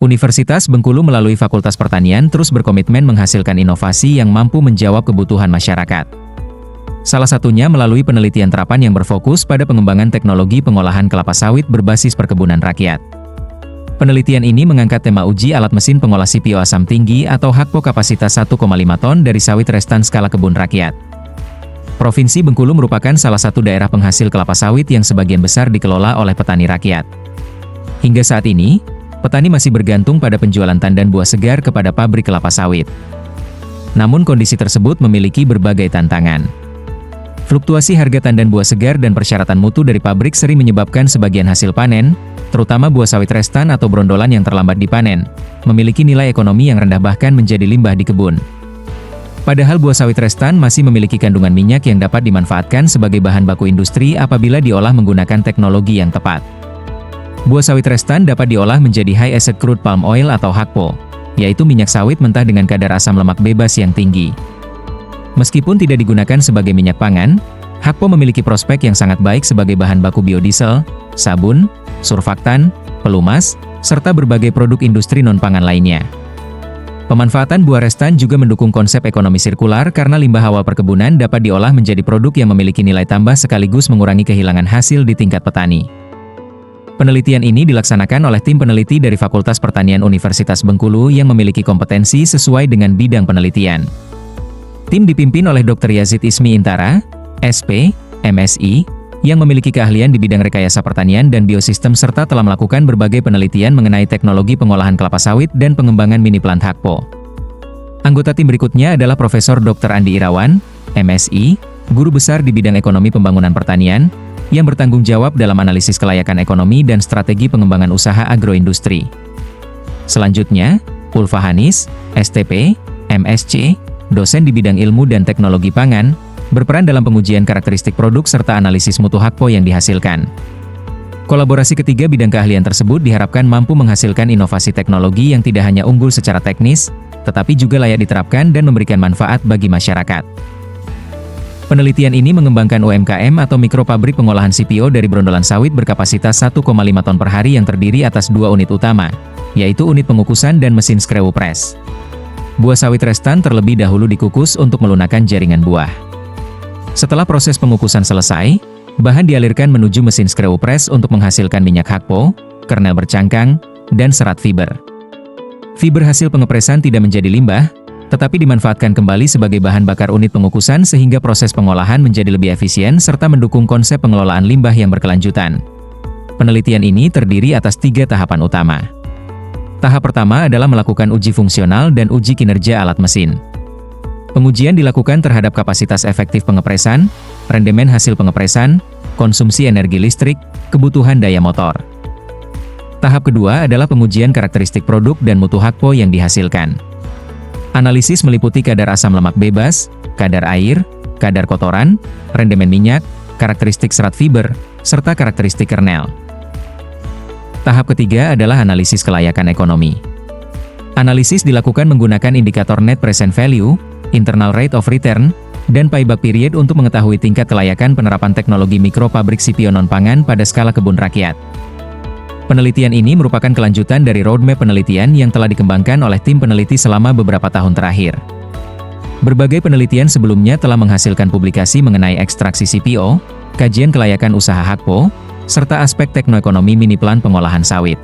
Universitas Bengkulu melalui Fakultas Pertanian terus berkomitmen menghasilkan inovasi yang mampu menjawab kebutuhan masyarakat. Salah satunya melalui penelitian terapan yang berfokus pada pengembangan teknologi pengolahan kelapa sawit berbasis perkebunan rakyat. Penelitian ini mengangkat tema uji alat mesin pengolah CPO asam tinggi atau HAKPO kapasitas 1,5 ton dari sawit restan skala kebun rakyat. Provinsi Bengkulu merupakan salah satu daerah penghasil kelapa sawit yang sebagian besar dikelola oleh petani rakyat. Hingga saat ini, petani masih bergantung pada penjualan tandan buah segar kepada pabrik kelapa sawit. Namun kondisi tersebut memiliki berbagai tantangan. Fluktuasi harga tandan buah segar dan persyaratan mutu dari pabrik sering menyebabkan sebagian hasil panen, terutama buah sawit restan atau brondolan yang terlambat dipanen, memiliki nilai ekonomi yang rendah bahkan menjadi limbah di kebun. Padahal buah sawit restan masih memiliki kandungan minyak yang dapat dimanfaatkan sebagai bahan baku industri apabila diolah menggunakan teknologi yang tepat. Buah sawit restan dapat diolah menjadi High Acid Crude Palm Oil atau HAKPO, yaitu minyak sawit mentah dengan kadar asam lemak bebas yang tinggi. Meskipun tidak digunakan sebagai minyak pangan, HAKPO memiliki prospek yang sangat baik sebagai bahan baku biodiesel, sabun, surfaktan, pelumas, serta berbagai produk industri non-pangan lainnya. Pemanfaatan buah restan juga mendukung konsep ekonomi sirkular karena limbah hawa perkebunan dapat diolah menjadi produk yang memiliki nilai tambah sekaligus mengurangi kehilangan hasil di tingkat petani. Penelitian ini dilaksanakan oleh tim peneliti dari Fakultas Pertanian Universitas Bengkulu yang memiliki kompetensi sesuai dengan bidang penelitian. Tim dipimpin oleh Dr. Yazid Ismi Intara, SP, MSI, yang memiliki keahlian di bidang rekayasa pertanian dan biosistem serta telah melakukan berbagai penelitian mengenai teknologi pengolahan kelapa sawit dan pengembangan mini plant HAKPO. Anggota tim berikutnya adalah Profesor Dr. Andi Irawan, MSI, guru besar di bidang ekonomi pembangunan pertanian, yang bertanggung jawab dalam analisis kelayakan ekonomi dan strategi pengembangan usaha agroindustri. Selanjutnya, Ulfa Hanis, STP, MSc, dosen di bidang ilmu dan teknologi pangan, berperan dalam pengujian karakteristik produk serta analisis mutu HAKPO yang dihasilkan. Kolaborasi ketiga bidang keahlian tersebut diharapkan mampu menghasilkan inovasi teknologi yang tidak hanya unggul secara teknis, tetapi juga layak diterapkan dan memberikan manfaat bagi masyarakat. Penelitian ini mengembangkan UMKM atau mikropabrik pengolahan CPO dari brondolan sawit berkapasitas 1,5 ton per hari yang terdiri atas 2 unit utama, yaitu unit pengukusan dan mesin screw press. Buah sawit restan terlebih dahulu dikukus untuk melunakkan jaringan buah. Setelah proses pengukusan selesai, bahan dialirkan menuju mesin screw press untuk menghasilkan minyak HAKPO, kernel bercangkang, dan serat fiber. Fiber hasil pengepresan tidak menjadi limbah, tetapi dimanfaatkan kembali sebagai bahan bakar unit pengukusan sehingga proses pengolahan menjadi lebih efisien serta mendukung konsep pengelolaan limbah yang berkelanjutan. Penelitian ini terdiri atas 3 tahapan utama. Tahap pertama adalah melakukan uji fungsional dan uji kinerja alat mesin. Pengujian dilakukan terhadap kapasitas efektif pengepresan, rendemen hasil pengepresan, konsumsi energi listrik, kebutuhan daya motor. Tahap kedua adalah pengujian karakteristik produk dan mutu HAKPO yang dihasilkan. Analisis meliputi kadar asam lemak bebas, kadar air, kadar kotoran, rendemen minyak, karakteristik serat fiber, serta karakteristik kernel. Tahap ketiga adalah analisis kelayakan ekonomi. Analisis dilakukan menggunakan indikator net present value, internal rate of return, dan payback period untuk mengetahui tingkat kelayakan penerapan teknologi mikropabrik CPO non-pangan pada skala kebun rakyat. Penelitian ini merupakan kelanjutan dari roadmap penelitian yang telah dikembangkan oleh tim peneliti selama beberapa tahun terakhir. Berbagai penelitian sebelumnya telah menghasilkan publikasi mengenai ekstraksi CPO, kajian kelayakan usaha HAKPO, serta aspek teknoekonomi mini plant pengolahan sawit.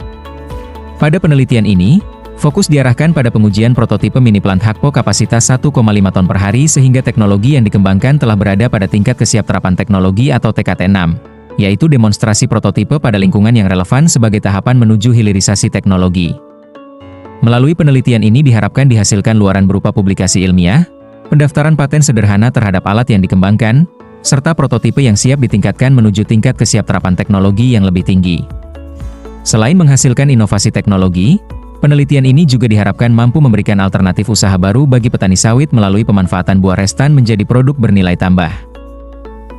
Pada penelitian ini, fokus diarahkan pada pengujian prototipe mini plant HAKPO kapasitas 1,5 ton per hari sehingga teknologi yang dikembangkan telah berada pada tingkat kesiapterapan teknologi atau TKT6, yaitu demonstrasi prototipe pada lingkungan yang relevan sebagai tahapan menuju hilirisasi teknologi. Melalui penelitian ini diharapkan dihasilkan luaran berupa publikasi ilmiah, pendaftaran paten sederhana terhadap alat yang dikembangkan, serta prototipe yang siap ditingkatkan menuju tingkat kesiapterapan teknologi yang lebih tinggi. Selain menghasilkan inovasi teknologi, penelitian ini juga diharapkan mampu memberikan alternatif usaha baru bagi petani sawit melalui pemanfaatan buah restan menjadi produk bernilai tambah.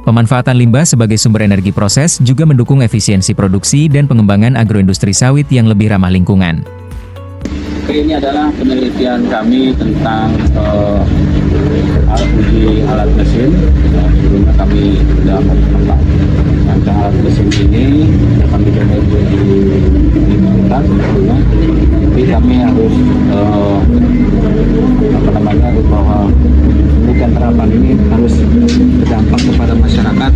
Pemanfaatan limbah sebagai sumber energi proses juga mendukung efisiensi produksi dan pengembangan agroindustri sawit yang lebih ramah lingkungan. Ini adalah penelitian kami tentang uji alat mesin. Sebelumnya kami sudah mengembangkan alat mesin ini akan dicoba di universitas sebetulnya. Ini kami harus bahwa penelitian terapan ini harus berdampak kepada masyarakat.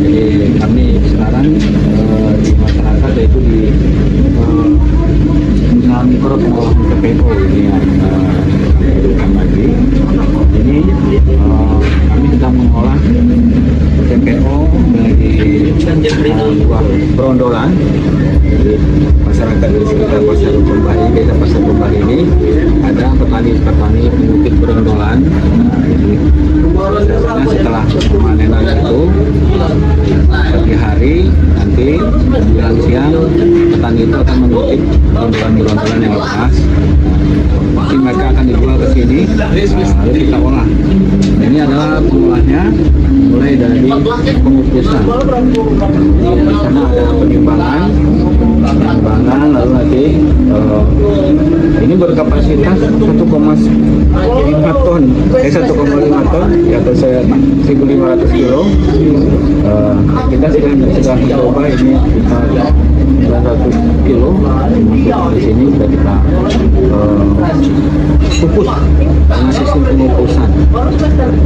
Jadi kami sekarang di masyarakat, yaitu di usaha mikro pengolahan TPO ini yang lagi. Ini kami sedang mengolah TPO dari buah berondolan. Jadi masyarakat di sekitar Pasar Kembali, desa Pasar Kembali ini ada petani-petani pengukit berondolan. Nah, setelah pemanenan itu pagi hari nanti menjelang siang petani itu akan mengutip berondolan yang lepas. Nanti mereka akan dijual ke sini, lalu kita olah. Ini adalah pengolahnya mulai dari pengukusan. Di sana ada penimbangan, lalu nanti ini berkapasitas 1,5 ton, 1,5 ton, atau 1.500 kilo. Kita sedang mencoba ini 900 kilo. Di sini sudah kita kukus dengan sistem pengukusan.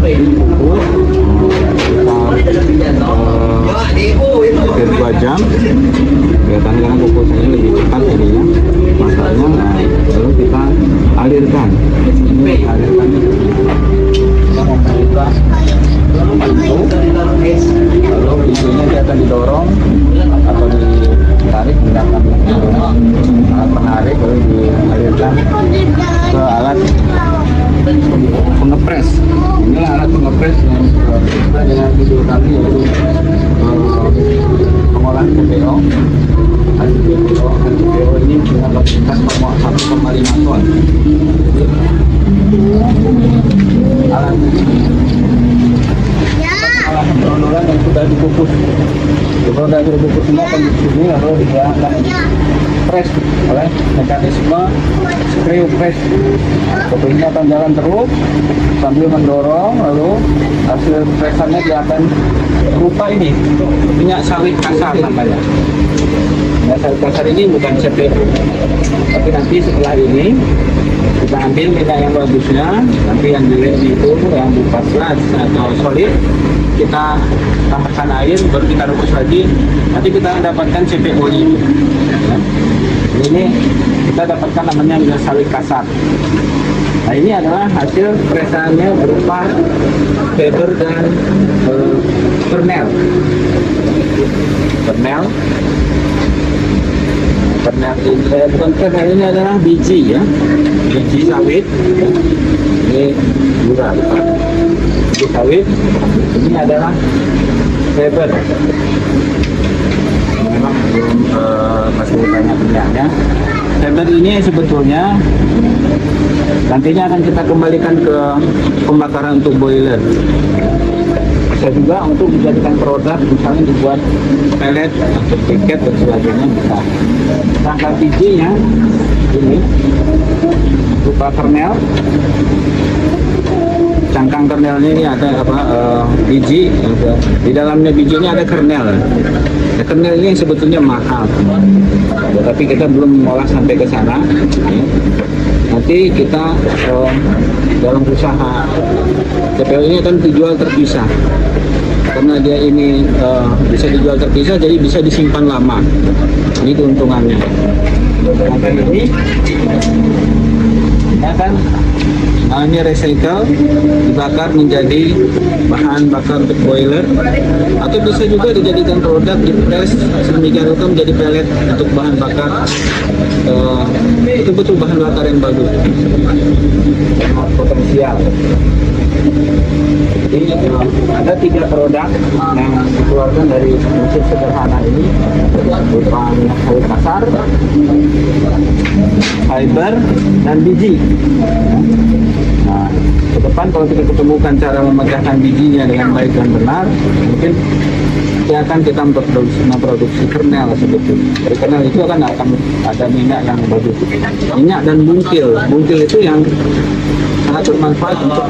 Ini kukus hampir 2 jam. Kelihatan karena kukusannya lebih cepat jadinya. Masalahnya, lalu kita alirkan. Ini alirkan. Kita membuka pintu, lalu pintunya dia akan didorong atau ditarik menggunakan alat penarik, lalu dialirkan ke alat pengepres. Inilah alat pengepres yang kita dengan video kami, yaitu pengolahan TPO. TPO ini dengan kapasitas 1,5 ton. Alat berondolan yang sudah dikukus. Kalau sudah dikukus semua akan di sini, lalu dia akan press oleh mekanisme screw press. Ini akan jalan terus sambil mendorong, lalu hasil pressannya dia akan berupa ini minyak sawit kasar namanya. Minyak sawit kasar ini bukan CPU, tapi nanti setelah ini kita ambil minyak yang bagusnya, nanti yang jelek itu yang berupa sludge atau solid kita tambahkan air, baru kita rebus lagi, nanti kita mendapatkan CPO ini. Ini kita dapatkan namanya minyak sawit kasar. Nah, ini adalah hasil presannya berupa fiber dan kernel. Bukan kernel, ini adalah biji ya, biji sawit. Ini gula, biji sawit. Ini adalah fiber. Memang belum masih banyak minyaknya. Fiber ini sebetulnya nantinya akan kita kembalikan ke pembakaran untuk boiler. Bisa juga untuk dijadikan produk, misalnya dibuat pellet atau briket dan sebagainya bisa. Rangka bijinya ini berupa kernel. Cangkang kernelnya ini ada biji, di dalamnya bijinya ada kernel. Nah, kernel ini sebetulnya mahal, tapi kita belum mengolah sampai ke sana. Nanti kita dalam usaha TPO ini akan dijual terpisah, karena dia ini bisa dijual terpisah, jadi bisa disimpan lama. Ini keuntungannya. Nah, ini akan ini recycle, dibakar menjadi bahan bakar untuk boiler, atau bisa juga dijadikan produk, dipres sedemikian rupa menjadi pellet untuk bahan bakar. Itu betul bahan bakar yang bagus, potensial. Jadi ada 3 produk yang dikeluarkan dari mesin sederhana ini, berupa minyak sawit kasar, fiber, dan biji. Nah, ke depan kalau kita ketemukan cara memecahkan bijinya dengan baik dan benar, mungkin akan kita memproduksi kernel sebetulnya. Dari kernel itu akan ada minyak yang bagus. Minyak dan bungkil. Bungkil itu yang sangat sangat bermanfaat untuk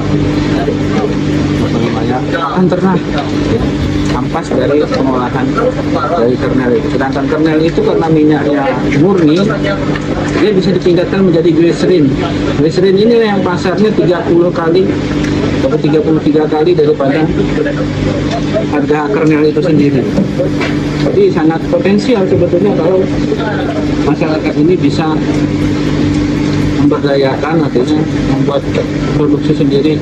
apa namanya pakan ternak, ya. Ampas dari pengolahan dari kernel itu. Sedangkan kernel itu karena minyaknya murni, dia bisa ditingkatkan menjadi glycerin. Glycerin ini yang pasarnya 30 kali atau 33 kali daripada harga kernel itu sendiri. Jadi sangat potensial sebetulnya kalau masyarakat ini bisa memberdayakan, artinya membuat produksi sendiri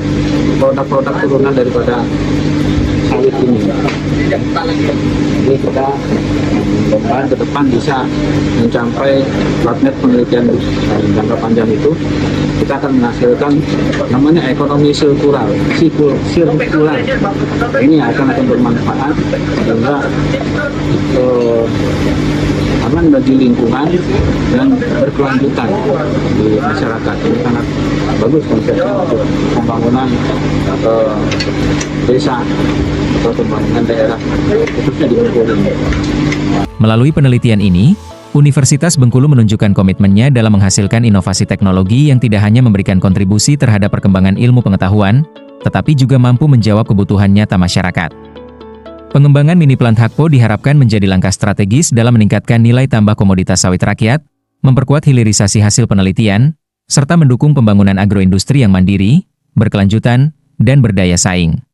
produk-produk turunan daripada sawit ini. Jadi kita mudah-mudahan ke depan bisa mencapai roadmap penelitian jangka panjang itu. Kita akan menghasilkan namanya ekonomi sirkular. Ini akan bermanfaat sehingga aman bagi lingkungan dan berkelanjutan di masyarakat. Ini sangat bagus konsepnya untuk pembangunan desa atau pembangunan daerah, khususnya di Bengkulu. Melalui penelitian ini, Universitas Bengkulu menunjukkan komitmennya dalam menghasilkan inovasi teknologi yang tidak hanya memberikan kontribusi terhadap perkembangan ilmu pengetahuan, tetapi juga mampu menjawab kebutuhan nyata masyarakat. Pengembangan mini plant Hakpo diharapkan menjadi langkah strategis dalam meningkatkan nilai tambah komoditas sawit rakyat, memperkuat hilirisasi hasil penelitian, serta mendukung pembangunan agroindustri yang mandiri, berkelanjutan, dan berdaya saing.